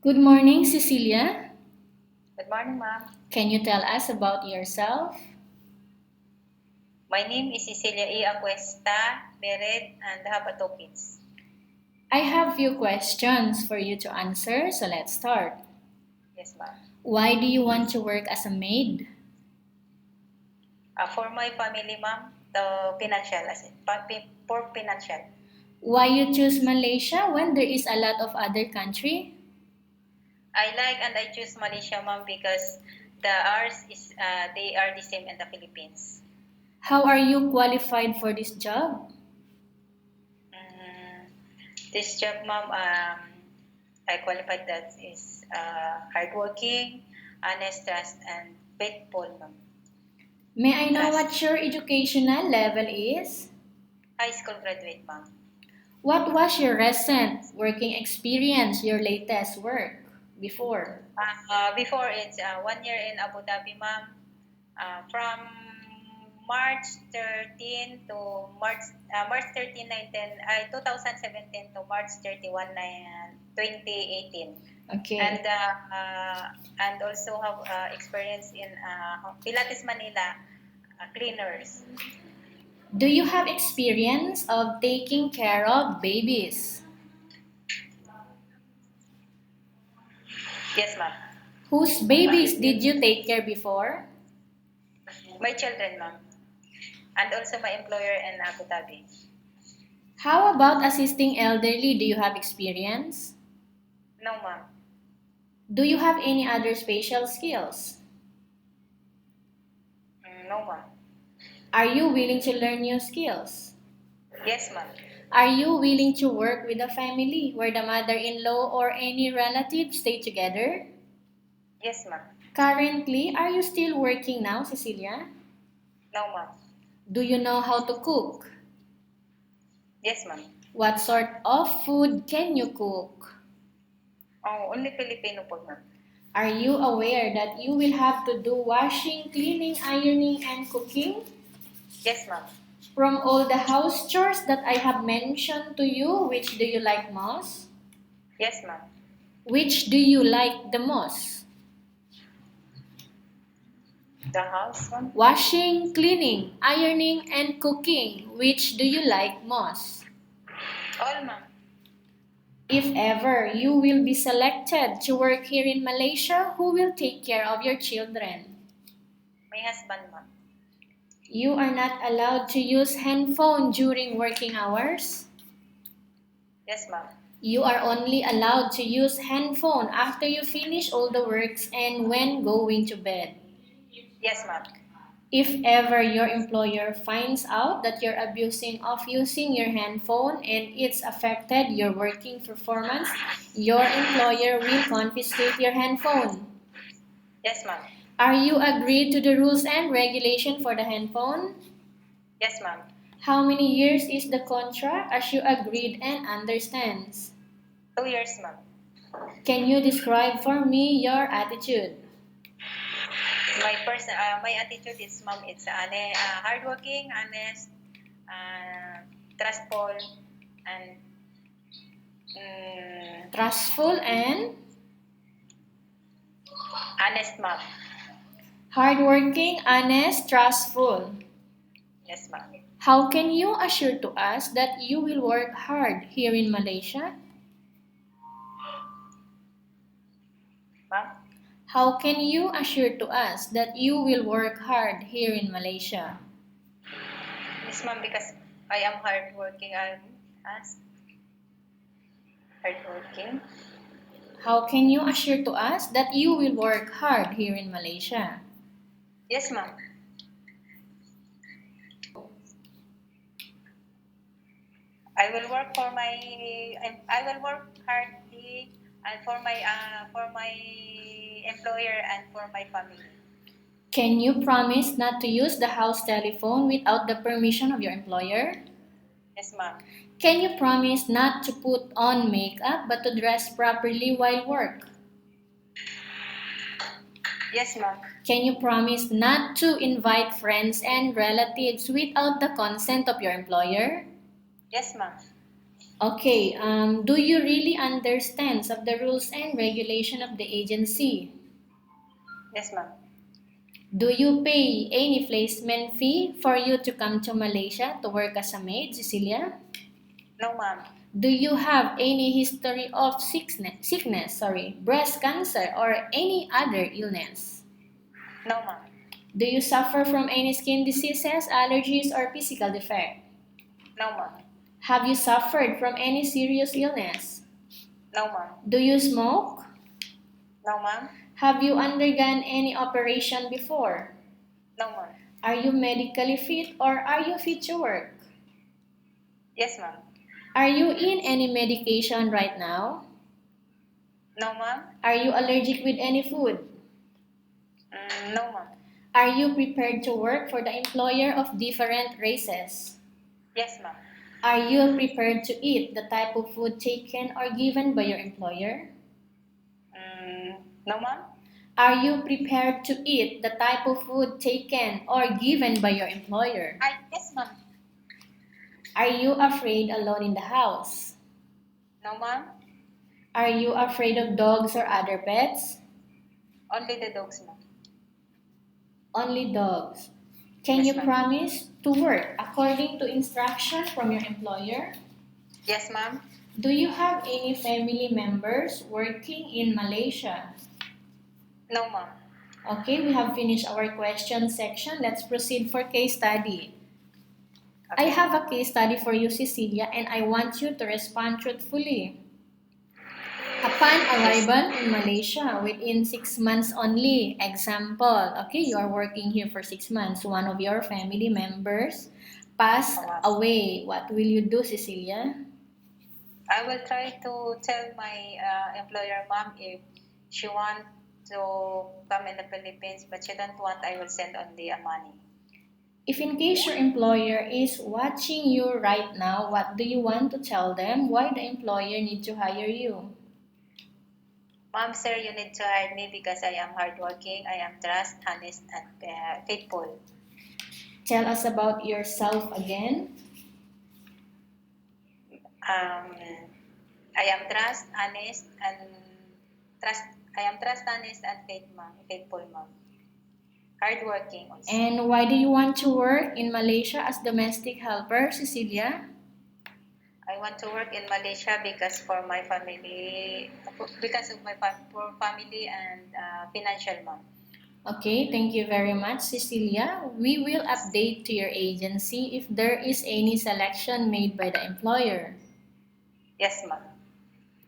Good morning, Cecilia. Good morning, ma'am. Can you tell us about yourself? My name is Cecelia Acuesta, married, and have two kids. I have few questions for you to answer, so let's start. Yes, ma'am. Why do you want to work as a maid? For my family, ma'am, the financial, for financial. Why you choose Malaysia when there is a lot of other country? I like and I choose Malaysia, ma'am, because the ours is they are the same in the Philippines. How are you qualified for this job? Mm, this job, ma'am, I qualified that is hardworking, honest, trust, and faithful, ma'am. May I know Trust. what your educational level is? High school graduate, ma'am. What was your recent working experience, your latest work before? Before it's 1 year in Abu Dhabi, ma'am. From March 13 to March 13, 2017 to March 31, 2018. Okay. And also have experience in Pilates Manila cleaners. Do you have experience of taking care of babies? Yes, ma'am. Whose babies did you take care before? My children, ma'am. And also my employer in Abu Dhabi. How about assisting elderly? Do you have experience? No, ma'am. Do you have any other special skills? No, ma'am. Are you willing to learn new skills? Yes, ma'am. Are you willing to work with a family where the mother-in-law or any relative stay together? Yes, ma'am. Currently, are you still working now, Cecilia? No, ma'am. Do you know how to cook? Yes, ma'am. What sort of food can you cook? Oh, only Filipino po, ma'am. Are you aware that you will have to do washing, cleaning, ironing, and cooking? Yes, ma'am. From all the house chores that I have mentioned to you, which do you like most? Yes, ma'am. Which do you like the most? The house, ma'am. Washing, cleaning, ironing, and cooking. Which do you like most? All, ma'am. If ever you will be selected to work here in Malaysia, who will take care of your children? My husband, ma'am. You are not allowed to use handphone during working hours. Yes, ma'am. You are only allowed to use handphone after you finish all the works and when going to bed. Yes, ma'am. If ever your employer finds out that you're abusing of using your handphone and it's affected your working performance, your employer will confiscate your handphone. Yes, ma'am. Are you agreed to the rules and regulation for the handphone? Yes, ma'am. How many years is the contract as you agreed and understands? 2 years, ma'am. Can you describe for me your attitude? My attitude is, ma'am, it's hardworking, honest, uh, trustful, and Trustful and honest, ma'am. hardworking, honest, trustful. Yes, ma'am. How can you assure to us that you will work hard here in Malaysia? Ma'am. How can you assure to us that you will work hard here in Malaysia? Yes, ma'am, because I am hardworking. As hardworking. How can you assure to us that you will work hard here in Malaysia? Yes, ma'am. I will work for my. I will work hardly and for my employer and for my family. Can you promise not to use the house telephone without the permission of your employer? Yes, ma'am. Can you promise not to put on makeup but to dress properly while work? Yes, ma'am. Can you promise not to invite friends and relatives without the consent of your employer? Yes, ma'am. Okay, do you really understand of the rules and regulation of the agency? Yes, ma'am. Do you pay any placement fee for you to come to Malaysia to work as a maid, Cecilia? No, ma'am. Do you have any history of breast cancer, or any other illness? No, ma'am. Do you suffer from any skin diseases, allergies, or physical defect? No, ma'am. Have you suffered from any serious illness? No, ma'am. Do you smoke? No, ma'am. Have you undergone any operation before? No, ma'am. Are you medically fit, or are you fit to work? Yes, ma'am. Are you in any medication right now? No, ma'am. Are you allergic with any food? No, ma'am. Are you prepared to work for the employer of different races? Yes, ma'am. Are you prepared to eat the type of food taken or given by your employer? No, ma'am. Are you prepared to eat the type of food taken or given by your employer? Yes, ma'am. Are you afraid alone in the house? No, ma'am. Are you afraid of dogs or other pets? Only the dogs, ma'am. Only dogs. Can Yes, you ma'am. promise to work according to instruction from your employer? Yes, ma'am. Do you have any family members working in Malaysia? No, ma'am. Okay, we have finished our question section. Let's proceed for case study. I Okay. have a case study for you, Cecilia, and I want you to respond truthfully. Upon Yes. arrival in Malaysia within 6 months only, example, okay, you are working here for 6 months, one of your family members passed away. What will you do, Cecilia? I will try to tell my employer, ma'am, if she want to come in the Philippines, but she don't want, I will send only a money. If in case your employer is watching you right now, what do you want to tell them? Why the employer need to hire you? Ma'am, sir, you need to hire me because I am hardworking, I am trust, honest, and faithful. Tell us about yourself again. Um, I am trust, honest, and trust. I am trust, honest, and faithful, ma'am. Hardworking also. And why do you want to work in Malaysia as domestic helper, Cecilia? I want to work in Malaysia because for my family, because of my for family and financial, ma'am. Okay, thank you very much, Cecilia. We will update to your agency if there is any selection made by the employer. Yes, ma'am.